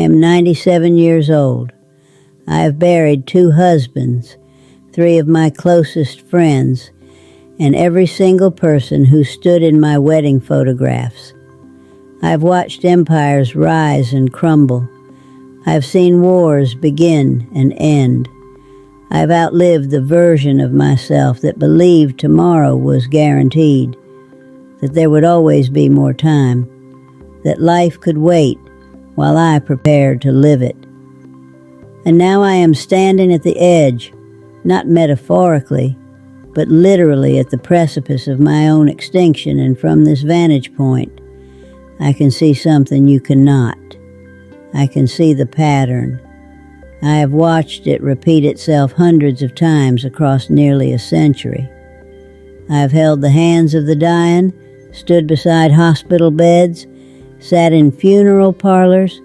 am 97 years old. I have buried 2 husbands, 3 of my closest friends, and every single person who stood in my wedding photographs. I have watched empires rise and crumble. I have seen wars begin and end. I have outlived the version of myself that believed tomorrow was guaranteed, that there would always be more time, that life could wait while I prepared to live it. And now I am standing at the edge, not metaphorically, but literally at the precipice of my own extinction, and from this vantage point, I can see something you cannot. I can see the pattern. I have watched it repeat itself hundreds of times across nearly a century. I have held the hands of the dying, stood beside hospital beds, sat in funeral parlors,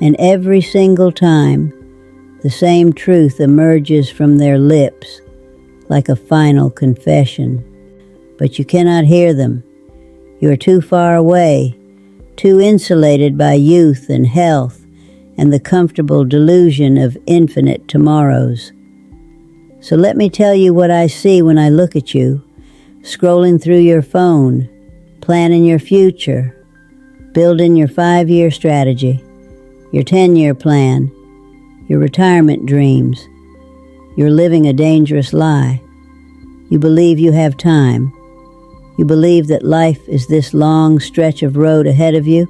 and every single time, the same truth emerges from their lips like a final confession. But you cannot hear them. You are too far away, too insulated by youth and health and the comfortable delusion of infinite tomorrows. So let me tell you what I see when I look at you, scrolling through your phone, planning your future, building your 5-year strategy, your 10-year plan, your retirement dreams. You're living a dangerous lie. You believe you have time. You believe that life is this long stretch of road ahead of you,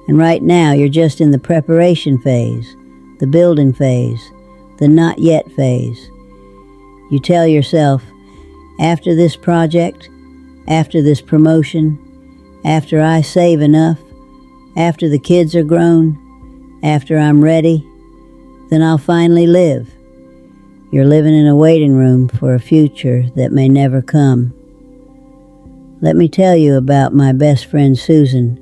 and right now you're just in the preparation phase, the building phase, the not yet phase. You tell yourself, after this project, after this promotion, after I save enough, after the kids are grown, after I'm ready, then I'll finally live. You're living in a waiting room for a future that may never come. Let me tell you about my best friend Susan.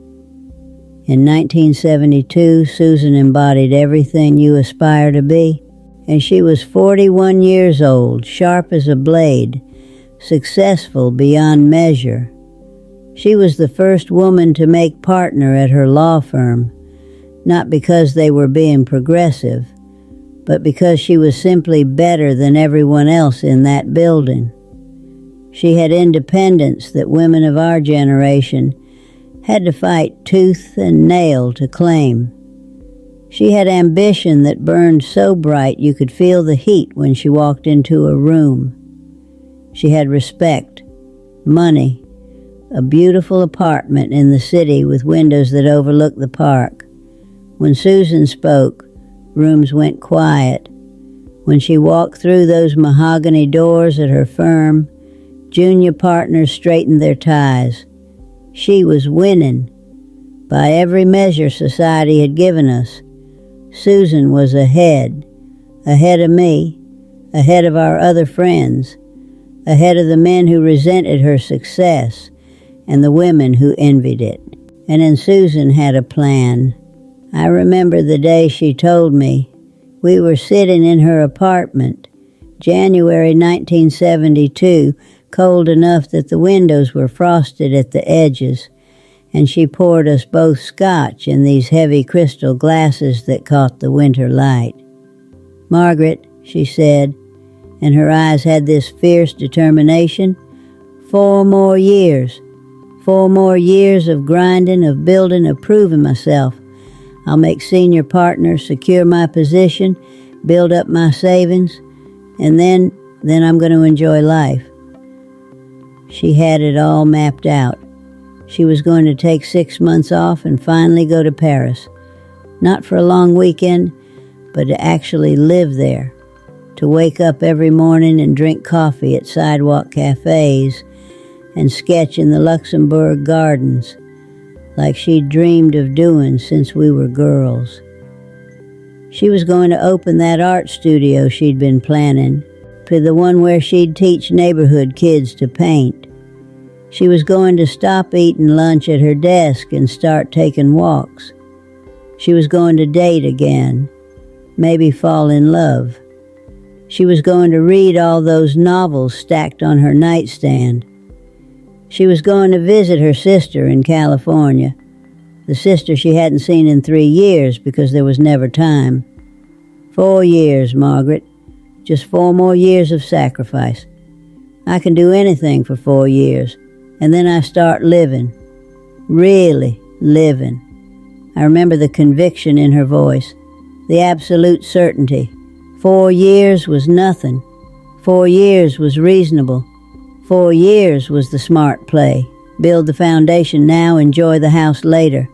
In 1972, Susan embodied everything you aspire to be, and she was 41 years old, sharp as a blade, successful beyond measure. She was the first woman to make partner at her law firm, not because they were being progressive, but because she was simply better than everyone else in that building. She had independence that women of our generation had to fight tooth and nail to claim. She had ambition that burned so bright you could feel the heat when she walked into a room. She had respect, money, a beautiful apartment in the city with windows that overlooked the park. When Susan spoke, rooms went quiet. When she walked through those mahogany doors at her firm, junior partners straightened their ties. She was winning. By every measure society had given us, Susan was ahead of me, ahead of our other friends, ahead of the men who resented her success and the women who envied it. And then Susan had a plan. I remember the day she told me. We were sitting in her apartment, January 1972, cold enough that the windows were frosted at the edges, and she poured us both scotch in these heavy crystal glasses that caught the winter light. "Margaret," she said, and her eyes had this fierce determination, 4 more years. 4 more years of grinding, of building, of proving myself. I'll make senior partner, secure my position, build up my savings, and then I'm going to enjoy life. She had it all mapped out. She was going to take 6 months off and finally go to Paris. Not for a long weekend, but to actually live there. To wake up every morning and drink coffee at sidewalk cafes and sketch in the Luxembourg gardens like she'd dreamed of doing since we were girls. She was going to open that art studio she'd been planning, to the one where she'd teach neighborhood kids to paint. She was going to stop eating lunch at her desk and start taking walks. She was going to date again, maybe fall in love. She was going to read all those novels stacked on her nightstand. She was going to visit her sister in California. the sister she hadn't seen in 3 years because there was never time. 4 years, Margaret. Just 4 more years of sacrifice. I can do anything for 4 years, and then I start living. Really living. I remember the conviction in her voice, the absolute certainty. 4 years was nothing. 4 years was reasonable. 4 years was the smart play. Build the foundation now, enjoy the house later.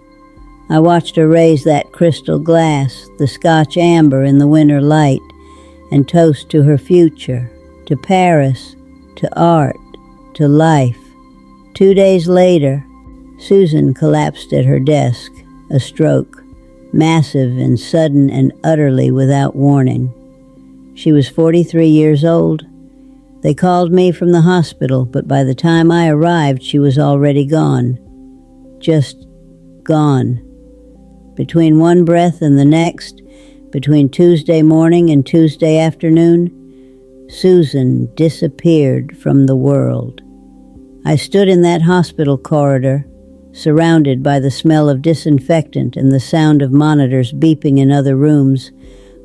I watched her raise that crystal glass, the Scotch amber in the winter light, and toast to her future, to Paris, to art, to life. 2 days later, Susan collapsed at her desk, a stroke, massive and sudden and utterly without warning. She was 43 years old. They called me from the hospital, but by the time I arrived, she was already gone. Just gone. Between one breath and the next, between Tuesday morning and Tuesday afternoon, Susan disappeared from the world. I stood in that hospital corridor, surrounded by the smell of disinfectant and the sound of monitors beeping in other rooms,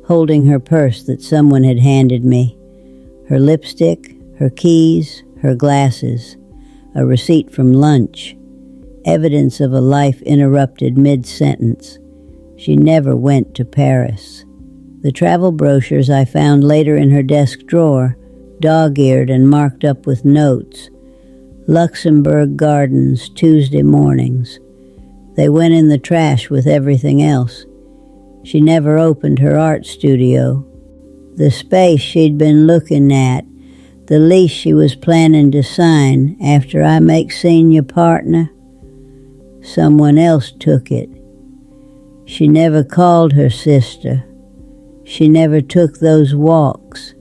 holding her purse that someone had handed me. Her lipstick, her keys, her glasses, a receipt from lunch, evidence of a life interrupted mid-sentence. She never went to Paris. The travel brochures I found later in her desk drawer, dog-eared and marked up with notes. Luxembourg Gardens, Tuesday mornings. They went in the trash with everything else. She never opened her art studio. The space she'd been looking at, the lease she was planning to sign after I make senior partner, someone else took it. She never called her sister. She never took those walks.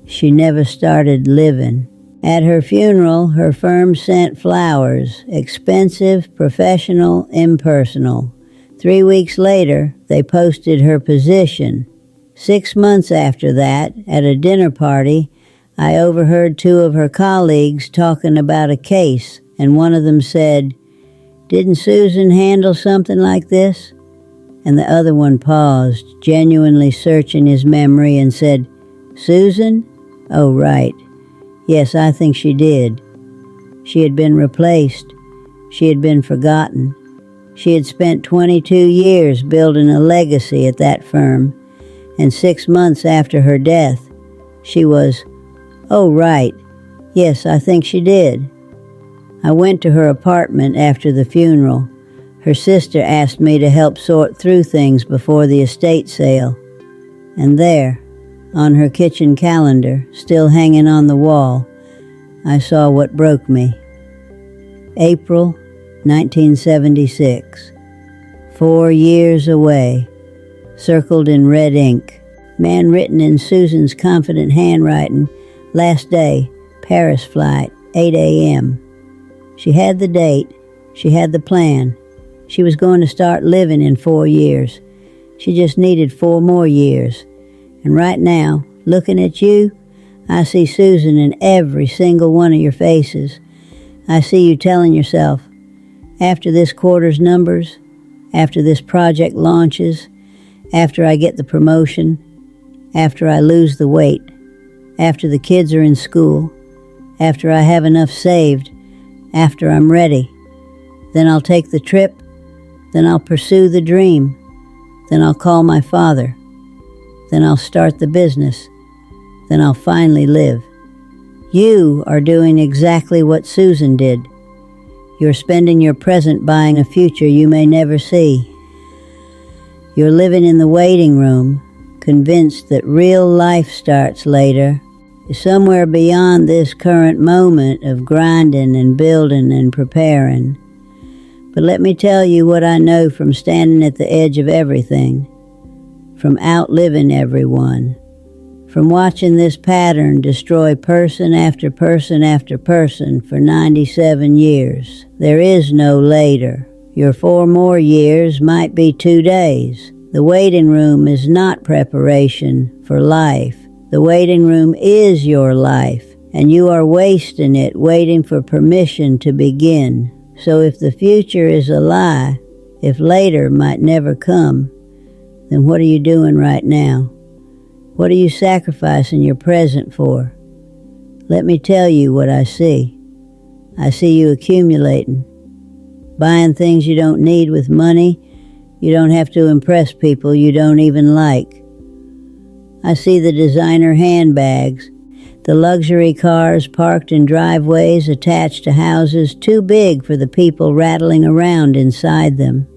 She never started living. At her funeral, her firm sent flowers, expensive, professional, impersonal. 3 weeks later, they posted her position. 6 months after that, at a dinner party, I overheard 2 of her colleagues talking about a case, and one of them said, "Didn't Susan handle something like this?" And the other one paused, genuinely searching his memory, and said, "Susan? Oh, right. Yes, I think she did." She had been replaced. She had been forgotten. She had spent 22 years building a legacy at that firm, and 6 months after her death, she was, "Oh, right. Yes, I think she did." I went to her apartment after the funeral. Her sister asked me to help sort through things before the estate sale. And there, on her kitchen calendar, still hanging on the wall, I saw what broke me. April 1976. 4 years away. Circled in red ink. Man written in Susan's confident handwriting. Last day, Paris flight, 8 a.m. She had the date. She had the plan. She was going to start living in 4 years. She just needed 4 more years. And right now, looking at you, I see Susan in every single one of your faces. I see you telling yourself, after this quarter's numbers, after this project launches, after I get the promotion, after I lose the weight, after the kids are in school, after I have enough saved, after I'm ready, then I'll take the trip, then I'll pursue the dream, then I'll call my father, then I'll start the business, then I'll finally live. You are doing exactly what Susan did. You're spending your present buying a future you may never see. You're living in the waiting room, convinced that real life starts later, somewhere beyond this current moment of grinding and building and preparing. But let me tell you what I know from standing at the edge of everything, from outliving everyone, from watching this pattern destroy person after person after person for 97 years. There is no later. Your 4 more years might be 2 days. The waiting room is not preparation for life. The waiting room is your life, and you are wasting it waiting for permission to begin. So if the future is a lie, If later might never come, then what are you doing right now? What are you sacrificing your present for? Let me tell you what I see. I see you accumulating, buying things you don't need with money you don't have to impress people you don't even like. I see the designer handbags, the luxury cars parked in driveways attached to houses too big for the people rattling around inside them.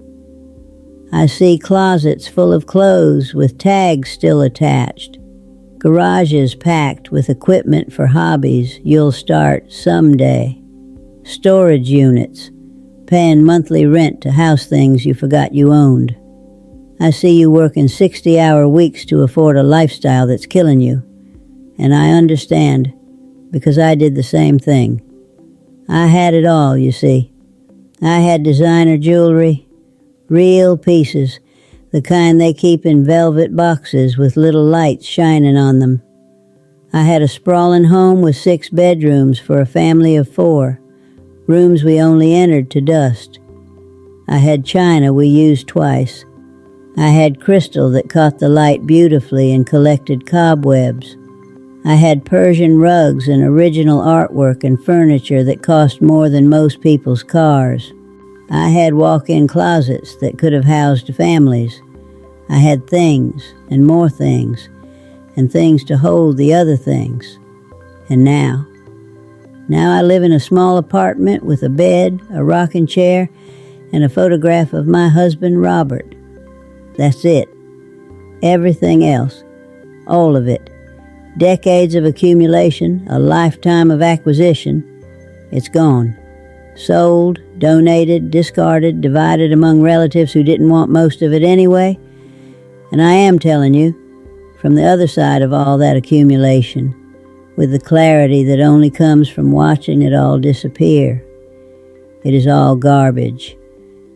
I see closets full of clothes with tags still attached, garages packed with equipment for hobbies you'll start someday, storage units, paying monthly rent to house things you forgot you owned. I see you working 60-hour weeks to afford a lifestyle that's killing you, and I understand, because I did the same thing. I had it all, you see. I had designer jewelry, real pieces, the kind they keep in velvet boxes with little lights shining on them. I had a sprawling home with 6 bedrooms for a family of 4, rooms we only entered to dust. I had china we used twice. I had crystal that caught the light beautifully and collected cobwebs. I had Persian rugs and original artwork and furniture that cost more than most people's cars. I had walk-in closets that could have housed families. I had things and more things, and things to hold the other things. And now I live in a small apartment with a bed, a rocking chair, and a photograph of my husband, Robert. That's it. Everything else, all of it, decades of accumulation, a lifetime of acquisition, it's gone. Sold, donated, discarded, divided among relatives who didn't want most of it anyway. And I am telling you, from the other side of all that accumulation, with the clarity that only comes from watching it all disappear, it is all garbage.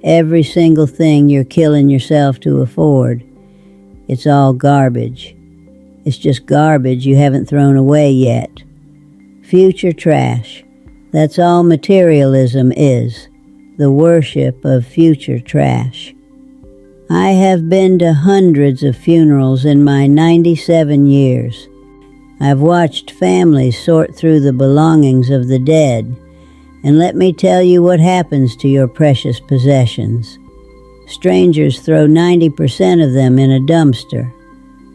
Every single thing you're killing yourself to afford, it's all garbage. It's just garbage you haven't thrown away yet. Future trash. That's all materialism is, the worship of future trash. I have been to hundreds of funerals in my 97 years. I've watched families sort through the belongings of the dead, and let me tell you what happens to your precious possessions. Strangers throw 90% of them in a dumpster.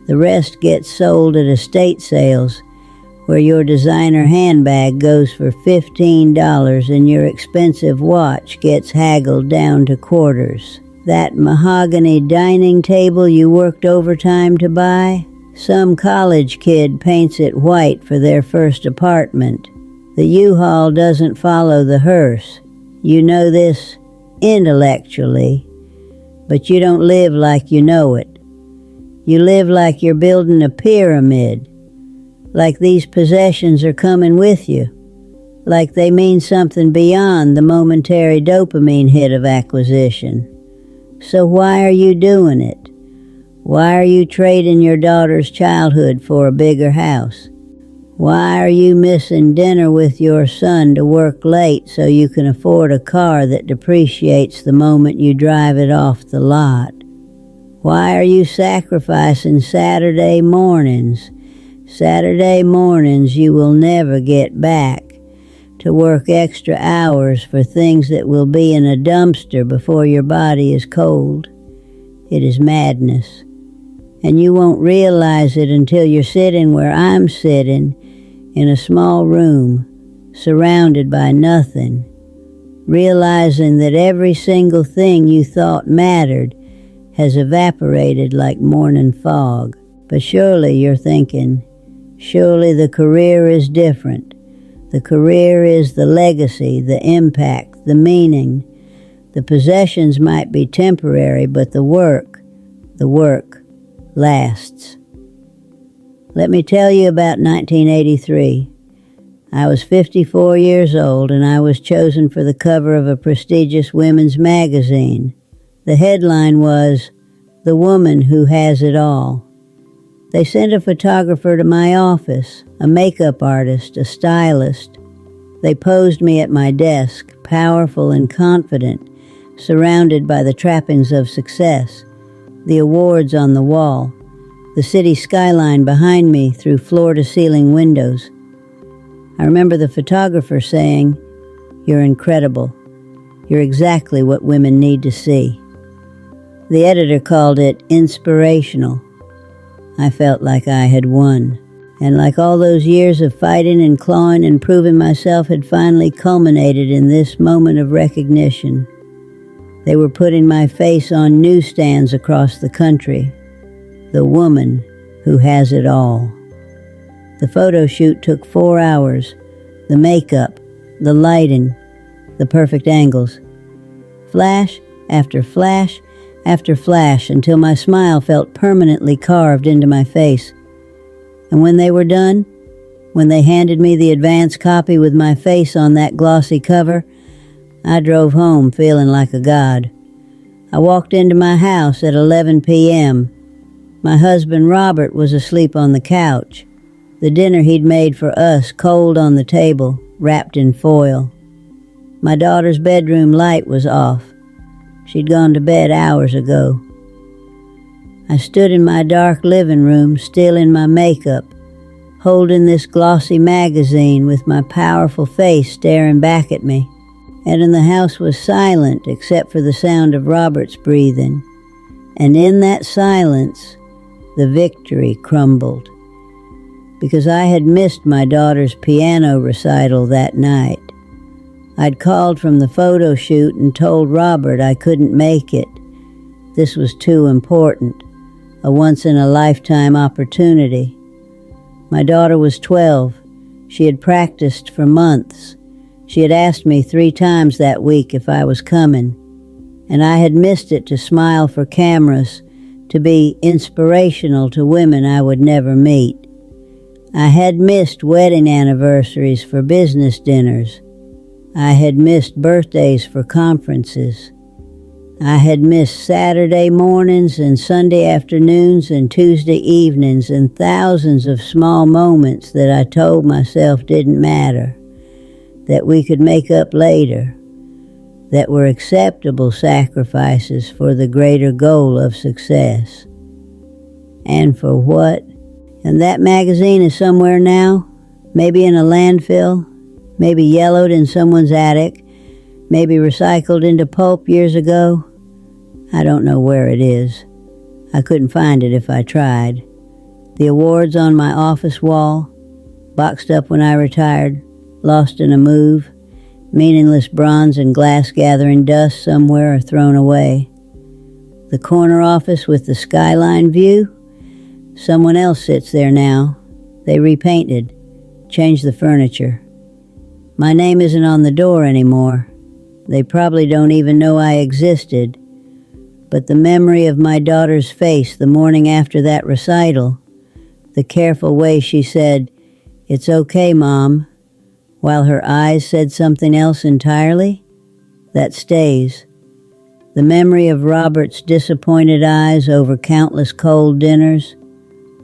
The rest gets sold at estate sales, where your designer handbag goes for $15 and your expensive watch gets haggled down to quarters. That mahogany dining table you worked overtime to buy, some college kid paints it white for their first apartment. The U-Haul doesn't follow the hearse. You know this intellectually, but you don't live like you know it. You live like you're building a pyramid, like these possessions are coming with you, like they mean something beyond the momentary dopamine hit of acquisition. So why are you doing it? Why are you trading your daughter's childhood for a bigger house? Why are you missing dinner with your son to work late so you can afford a car that depreciates the moment you drive it off the lot? Why are you sacrificing Saturday mornings you will never get back, to work extra hours for things that will be in a dumpster before your body is cold? It is madness. And you won't realize it until you're sitting where I'm sitting, in a small room, surrounded by nothing, realizing that every single thing you thought mattered has evaporated like morning fog. But surely you're thinking, surely the career is different. The career is the legacy, the impact, the meaning. The possessions might be temporary, but the work lasts. Let me tell you about 1983. I was 54 years old and I was chosen for the cover of a prestigious women's magazine. The headline was, "The Woman Who Has It All." They sent a photographer to my office, a makeup artist, a stylist. They posed me at my desk, powerful and confident, surrounded by the trappings of success, the awards on the wall, the city skyline behind me through floor-to-ceiling windows. I remember the photographer saying, "You're incredible. You're exactly what women need to see." The editor called it inspirational. I felt like I had won, and like all those years of fighting and clawing and proving myself had finally culminated in this moment of recognition. They were putting my face on newsstands across the country. The woman who has it all. The photo shoot took 4 hours. The makeup, the lighting, the perfect angles. Flash after flash after flash until my smile felt permanently carved into my face. And when they were done, when they handed me the advance copy with my face on that glossy cover, I drove home feeling like a god. I walked into my house at 11 p.m. My husband Robert was asleep on the couch, the dinner he'd made for us cold on the table, wrapped in foil. My daughter's bedroom light was off. She'd gone to bed hours ago. I stood in my dark living room, still in my makeup, holding this glossy magazine with my powerful face staring back at me. And the house was silent except for the sound of Robert's breathing. And in that silence, the victory crumbled. Because I had missed my daughter's piano recital that night. I'd called from the photo shoot and told Robert I couldn't make it. This was too important, a once-in-a-lifetime opportunity. My daughter was 12. She had practiced for months. She had asked me 3 times that week if I was coming, and I had missed it to smile for cameras, to be inspirational to women I would never meet. I had missed wedding anniversaries for business dinners. I had missed birthdays for conferences. I had missed Saturday mornings and Sunday afternoons and Tuesday evenings and thousands of small moments that I told myself didn't matter, that we could make up later, that were acceptable sacrifices for the greater goal of success. And for what? And that magazine is somewhere now, maybe in a landfill, maybe yellowed in someone's attic, maybe recycled into pulp years ago. I don't know where it is. I couldn't find it if I tried. The awards on my office wall, boxed up when I retired, lost in a move, meaningless bronze and glass gathering dust somewhere or thrown away. The corner office with the skyline view, someone else sits there now. They repainted, changed the furniture. My name isn't on the door anymore. They probably don't even know I existed. But the memory of my daughter's face the morning after that recital, the careful way she said, "It's okay, Mom," while her eyes said something else entirely, that stays. The memory of Robert's disappointed eyes over countless cold dinners,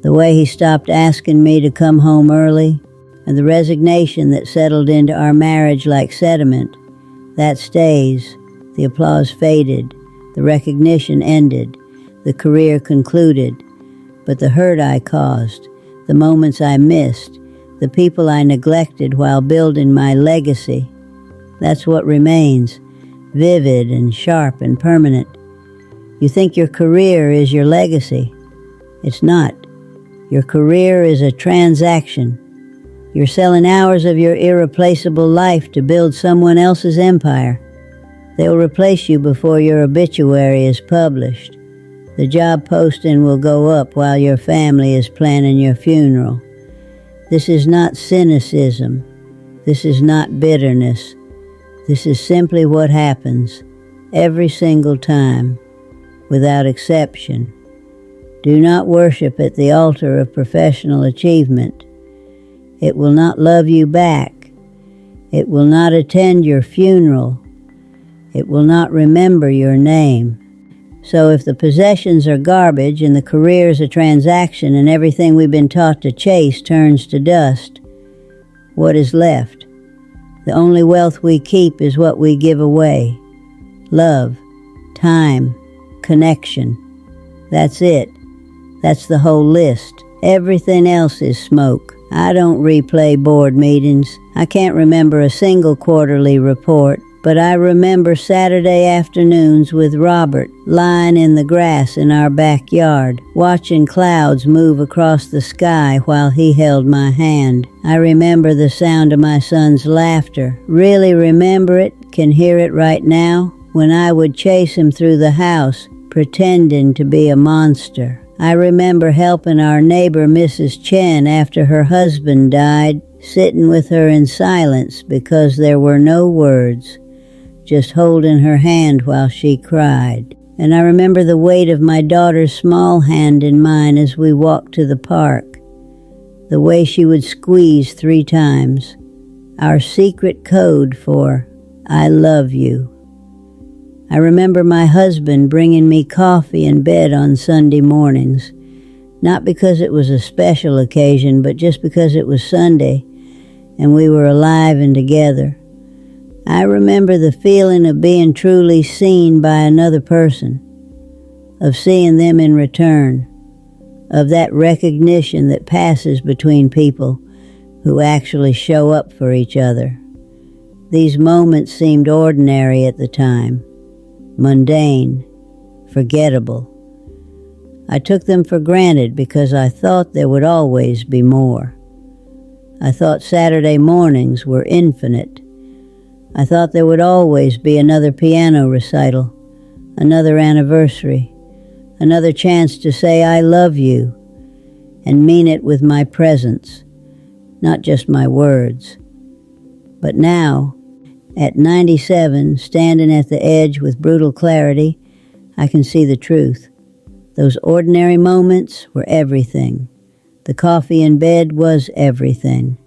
the way he stopped asking me to come home early, and the resignation that settled into our marriage like sediment, that stays. The applause faded, the recognition ended, the career concluded, but the hurt I caused, the moments I missed, the people I neglected while building my legacy, that's what remains, vivid and sharp and permanent. You think your career is your legacy. It's not. Your career is a transaction. You're selling hours of your irreplaceable life to build someone else's empire. They'll replace you before your obituary is published. The job posting will go up while your family is planning your funeral. This is not cynicism. This is not bitterness. This is simply what happens every single time, without exception. Do not worship at the altar of professional achievement. It will not love you back. It will not attend your funeral. It will not remember your name. So if the possessions are garbage and the career is a transaction and everything we've been taught to chase turns to dust, what is left? The only wealth we keep is what we give away. Love, time, connection. That's it. That's the whole list. Everything else is smoke. I don't replay board meetings. I can't remember a single quarterly report, but I remember Saturday afternoons with Robert lying in the grass in our backyard, watching clouds move across the sky while he held my hand. I remember the sound of my son's laughter. Really remember it, can hear it right now, when I would chase him through the house, pretending to be a monster. I remember helping our neighbor Mrs. Chen after her husband died, sitting with her in silence because there were no words, just holding her hand while she cried. And I remember the weight of my daughter's small hand in mine as we walked to the park, the way she would squeeze 3 times, our secret code for I love you. I remember my husband bringing me coffee in bed on Sunday mornings, not because it was a special occasion, but just because it was Sunday and we were alive and together. I remember the feeling of being truly seen by another person, of seeing them in return, of that recognition that passes between people who actually show up for each other. These moments seemed ordinary at the time, mundane, forgettable. I took them for granted because I thought there would always be more. I thought Saturday mornings were infinite. I thought there would always be another piano recital, another anniversary, another chance to say I love you, and mean it with my presence, not just my words. But now, at 97, standing at the edge with brutal clarity, I can see the truth. Those ordinary moments were everything. The coffee in bed was everything.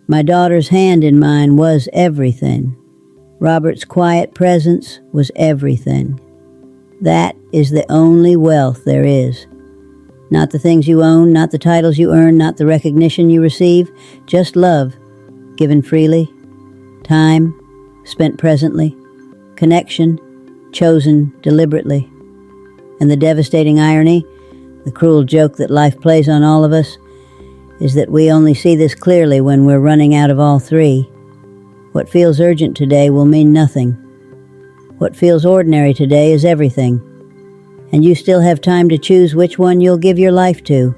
My daughter's hand in mine was everything. Robert's quiet presence was everything. That is the only wealth there is. Not the things you own, not the titles you earn, not the recognition you receive, just love, given freely, time, spent presently, connection, chosen deliberately. And the devastating irony, the cruel joke that life plays on all of us, is that we only see this clearly when we're running out of all 3. What feels urgent today will mean nothing. What feels ordinary today is everything. And you still have time to choose which one you'll give your life to.